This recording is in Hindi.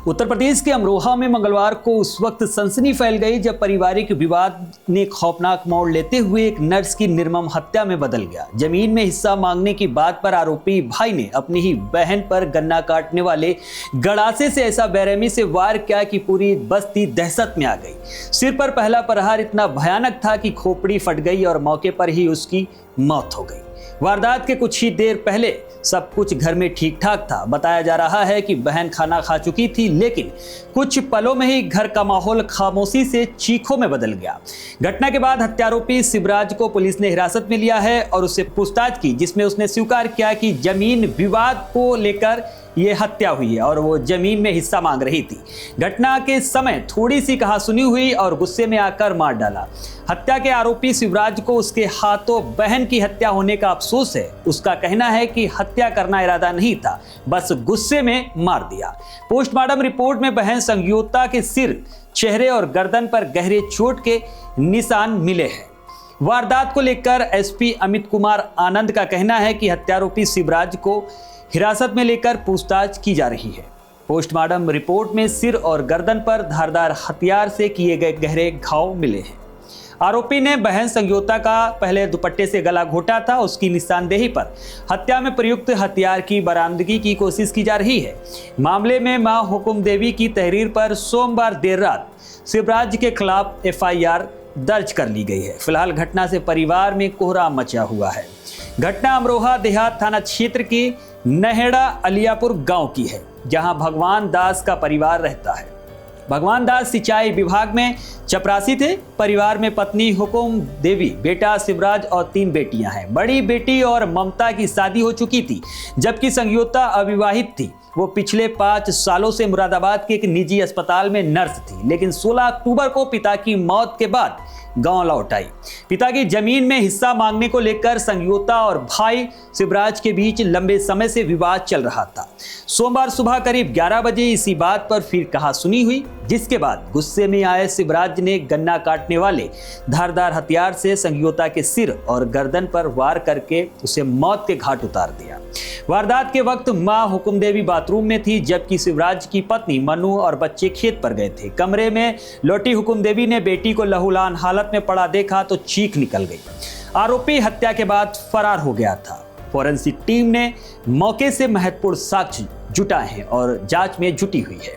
उत्तर प्रदेश के अमरोहा में मंगलवार को उस वक्त सनसनी फैल गई जब पारिवारिक विवाद ने खौफनाक मोड़ लेते हुए एक नर्स की निर्मम हत्या में बदल गया। जमीन में हिस्सा मांगने की बात पर आरोपी भाई ने अपनी ही बहन पर गन्ना काटने वाले गड़ासे से ऐसा बेरहमी से वार किया कि पूरी बस्ती दहशत में आ गई। सिर पर पहला प्रहार इतना भयानक था कि खोपड़ी फट गई और मौके पर ही उसकी मौत हो गई। वारदात के कुछ ही देर पहले सब कुछ घर में ठीक ठाक था। बताया जा रहा है कि बहन खाना खा चुकी थी, लेकिन कुछ पलों में ही घर का माहौल खामोशी से चीखों में बदल गया। घटना के बाद हत्यारोपी शिवराज को पुलिस ने हिरासत में लिया है और उससे पूछताछ की, जिसमें उसने स्वीकार किया कि जमीन विवाद को लेकर ये हत्या हुई है और वो जमीन में हिस्सा मांग रही थी। घटना के समय थोड़ी सी कहासुनी हुई और गुस्से में आकर मार डाला। हत्या के आरोपी शिवराज को उसके हाथों बहन की हत्या होने का अफसोस है। उसका कहना है कि हत्या करना इरादा नहीं था, बस गुस्से में मार दिया। पोस्टमार्टम रिपोर्ट में बहन संगीता के सिर, चेहरे और गर्दन पर गहरे चोट के निशान मिले हैं। वारदात को लेकर एसपी अमित कुमार आनंद का कहना है कि हत्यारोपी शिवराज को हिरासत में लेकर पूछताछ की जा रही है। पोस्टमार्टम रिपोर्ट में सिर और गर्दन पर धारदार हथियार से किए गए गहरे घाव मिले हैं। आरोपी ने बहन संगीता का पहले दुपट्टे से गला घोटा था। उसकी निशानदेही पर हत्या में प्रयुक्त हथियार की बरामदगी की कोशिश की जा रही है। मामले में मां हुकुम देवी की तहरीर पर सोमवार देर रात शिवराज के खिलाफ एफआईआर दर्ज कर ली गई है। फिलहाल घटना से परिवार में कोहराम मचा हुआ है। घटना अमरोहा देहात थाना क्षेत्र की नहेड़ा अलियापुर गांव की है, जहां भगवान दास का परिवार रहता है। भगवान दास सिंचाई विभाग में चपरासी थे। परिवार में पत्नी हुकुम देवी, बेटा शिवराज और 3 बेटियां हैं। बड़ी बेटी और ममता की शादी हो चुकी थी, जबकि संगीता अविवाहित थी। वो पिछले 5 सालों से मुरादाबाद के एक निजी अस्पताल में नर्स थी, लेकिन 16 अक्टूबर को पिता की मौत के बाद गांव लौट आई। पिता की जमीन में हिस्सा मांगने को लेकर संगीता और भाई शिवराज के बीच लंबे समय से विवाद चल रहा था। सोमवार सुबह करीब 11 बजे इसी बात पर फिर कहासुनी हुई, जिसके बाद गुस्से में आए शिवराज ने गन्ना काटने वाले धारदार हथियार से संगीता के सिर और गर्दन पर वार करके उसे मौत के घाट उतार दिया। वारदात के वक्त मां हुकुम देवी बाथरूम में थी, जबकि शिवराज की पत्नी मनु और बच्चे खेत पर गए थे। कमरे में लौटी हुकुम देवी ने बेटी को लहूलुहान हालत में पड़ा देखा तो चीख निकल गई। आरोपी हत्या के बाद फरार हो गया था। फोरेंसिक टीम ने मौके से महत्वपूर्ण साक्ष्य जुटाए हैं और जांच में जुटी हुई है।